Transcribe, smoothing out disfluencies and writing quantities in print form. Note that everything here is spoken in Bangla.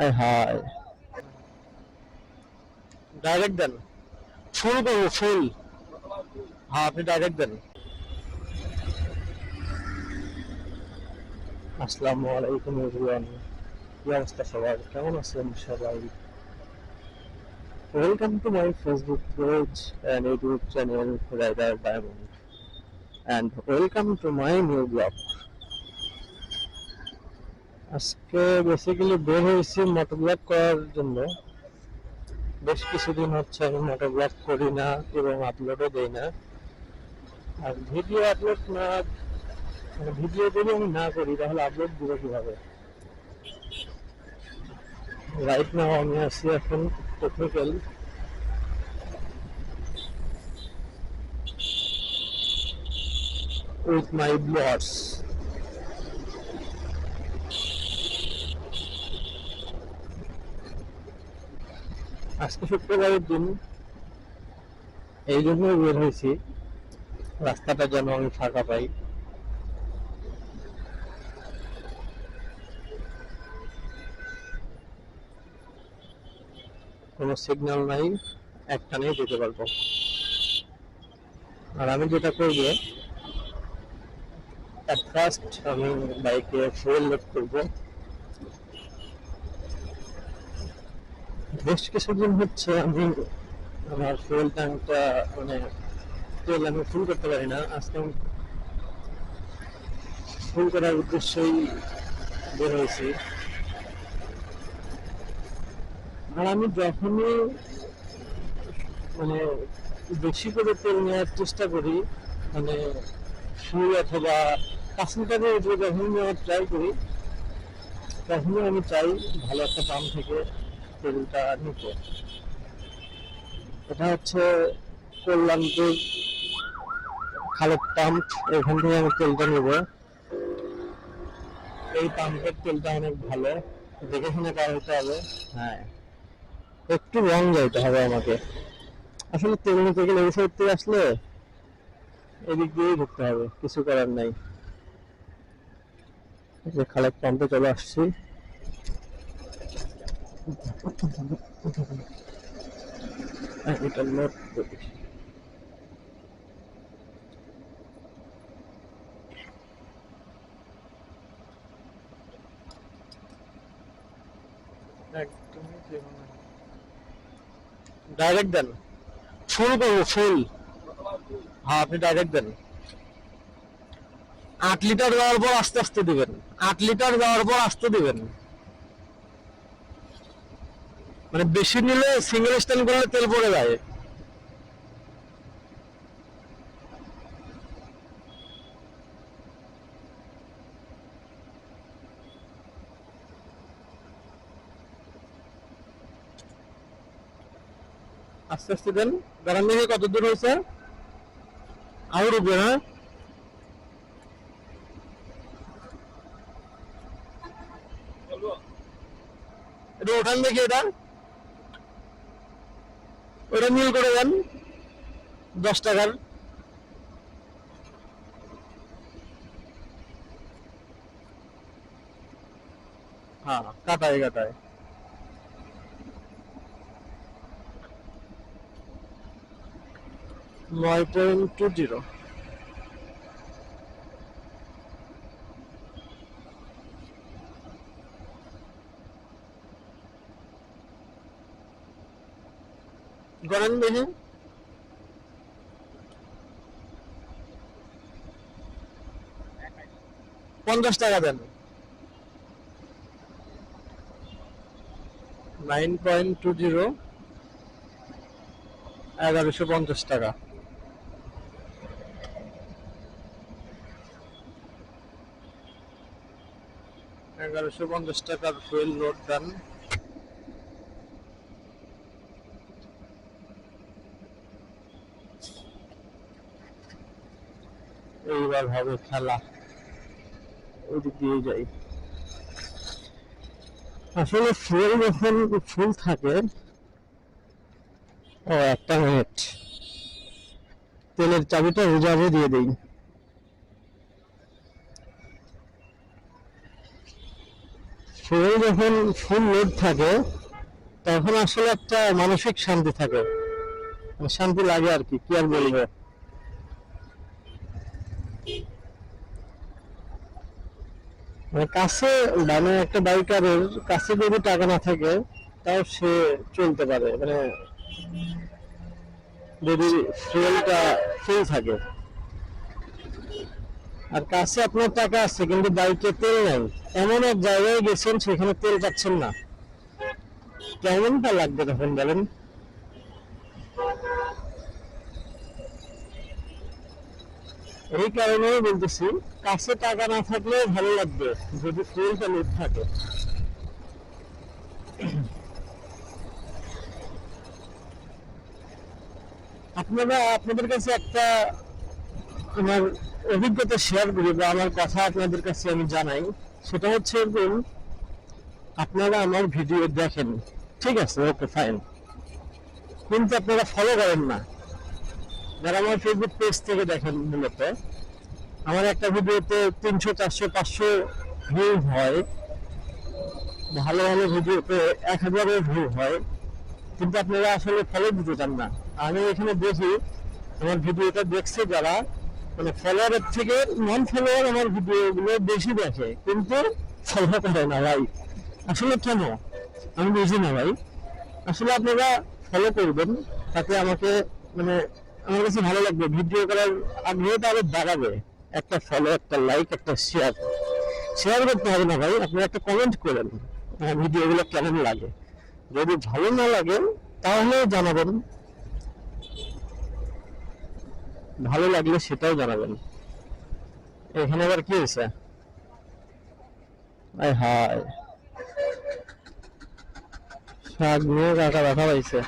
আয় হায়, ডাইরেক্ট দেন, ফুল করবো ফুল। হ্যাঁ আপনি ডাইরেক্ট দেন। আসসালামু আলাইকুম এভরিওয়ান, কি অবস্থা সবার, কেমন আছেন সবাই? Welcome to my Facebook page and YouTube channel Rider Diamond, and welcome to my new blog. আজকে বেসিক্যালি বের হয়েছি মোটর ব্লগ করার জন্য। বেশ কিছুদিন হচ্ছে আমি মোটর ব্লগ করি না এবং আপলোডও দেই না। আর ভিডিও আপলোড না, মানে ভিডিও যদি আমি না করি তাহলে আপলোড দিব কিভাবে? রাইট নাও আমি আছি এখন টেকনিক্যাল উইথ মাই ব্লগস। আজকে শুক্রবারের দিন, এই জন্যই বের হয়েছি, রাস্তাটা যেন আমি ফাঁকা পাই। কোনো সিগন্যাল নাই, একটানেই যেতে পারবো। আর আমি যেটা করবো, অ্যাট ফার্স্ট আমি বাইকে ফুয়েল লোড করবো। বেশ কিছুদিন হচ্ছে আমি আমার ফুয়েল ট্যাঙ্কটা, মানে তেল আমি ফুল করতে পারি না। আজকে আমি ফুল করার উদ্দেশ্যেই বের হয়েছি। আর আমি যখনই মানে বেশি করে তেল নেওয়ার চেষ্টা করি, মানে ফুল অথবা 5 লিটারের উপরে যখনই নেওয়ার ট্রাই করি, তখনই আমি চাই ভালো একটা পাম্প থেকে তেলটা নিতে। এটা হচ্ছে কল্যাণপুর খালেদ পাম্প, এখান থেকে আমি তেলটা নেব। এই পাম্পের তেলটা অনেক ভালো, দেখে শুনে পার হতে হবে। হ্যাঁ, একটু রং যাইতে হবে আমাকে। আসলে তেল নিতে গেলে এই সাইড থেকে আসলে এদিক দিয়েই ঢুকতে হবে, কিছু করার নাই। যে খালেদ পাম্পে চলে আসছি। এটা নোট করি। একদমই ডাইরেক্ট দেন, ফুল করবো ফুল। হ্যাঁ আপনি ডাইরেক্ট দেন। 8 লিটার দেওয়ার পর আস্তে আস্তে দিবেন, 8 লিটার দেওয়ার পর আস্তে দিবেন। মানে বেশি নিলে সিঙ্গেল স্ট্যান্ড করলে তেল পড়ে যায়। আস্তে আস্তে দেন। দাঁড়ান দেখে কত দূর হয়েছে, আরো রুপে। হ্যাঁ এটা ওঠান দেখি, এটা ওটা মিল করে দেন 10 টাকার। হ্যাঁ কাটায় কাটায়। 9.20 করেন দেখি। 50 টাকা দেন। 9.20, 1150 টাকা। 1150 টাকার ফুয়েল লোড দেন। এইবার হবে খেলা, ওইদিক দিয়ে যাই। আসলে ফুয়েল যখন ফুল থাকে, ও একটা মিনিট, তেলের চাবিটা রিজার্ভে দিয়ে দেই। শরীর যখন ফুল লোড থাকে তখন আসলে একটা মানসিক শান্তি থাকে, মানে শান্তি লাগে আর কি, কি আর বলবো। মানে কাছে, মানে একটা বাইকারের কাছে যদি টাকা না থাকে তাও সে চলতে পারে, মানে যদি ফুয়েলটা ফুল থাকে। আর কাছে আপনার টাকা আছে কিন্তু বাইকে তেল নাই, এমন এক জায়গায় গেছেন সেখানে তেল পাচ্ছেন না, কেমনটা লাগবে তখন বলেন? এই কারণেই বলতেছি, কাছে টাকা না থাকলেও ভালো লাগবে যদি ফুয়েলটা লোড থাকে। আপনাদের কাছে একটা আমার অভিজ্ঞতা শেয়ার করি বা আমার কথা আপনাদের কাছে আমি জানাই। সেটা হচ্ছে এরকম, আপনারা আমার ভিডিও দেখেন, ঠিক আছে, ওকে ফাইন, কিন্তু আপনারা ফলো করেন না। যারা আমার ফেসবুক পেজ থেকে দেখেন, মূলত আমার একটা ভিডিওতে 300, 400, 500 ভিউ হয়, ভালো ভালো ভিডিওতে 1000 ভিউ হয়, কিন্তু আপনারা আসলে ফলো দিতে চান না। আমি এখানে দেখি আমার ভিডিওটা দেখছে যারা, মানে ফলোয়ারের থেকে নন ফলোয়ার আমার ভিডিওগুলো বেশি দেখে, কিন্তু ফলো করে না ভাই। আসলে কেন আমি বুঝি না ভাই। আসলে আপনারা ফলো করবেন, তাতে আমাকে, মানে আমার কাছে ভালো লাগবে, ভিডিও করার আগ্রহটা আরো বাড়াবে। একটা ফলো, একটা লাইক, একটা শেয়ার। শেয়ার করতে হবে না ভাই, আপনারা একটা কমেন্ট করেন ভিডিওগুলো কেমন লাগে। যদি ভালো না লাগে তাহলে জানাবেন, ভালো লাগলে সেটাও জানাবেন। এখানে আবার কি হয়েছে? হায়, শাক নিয়ে কাকা ব্যথা পাইছে।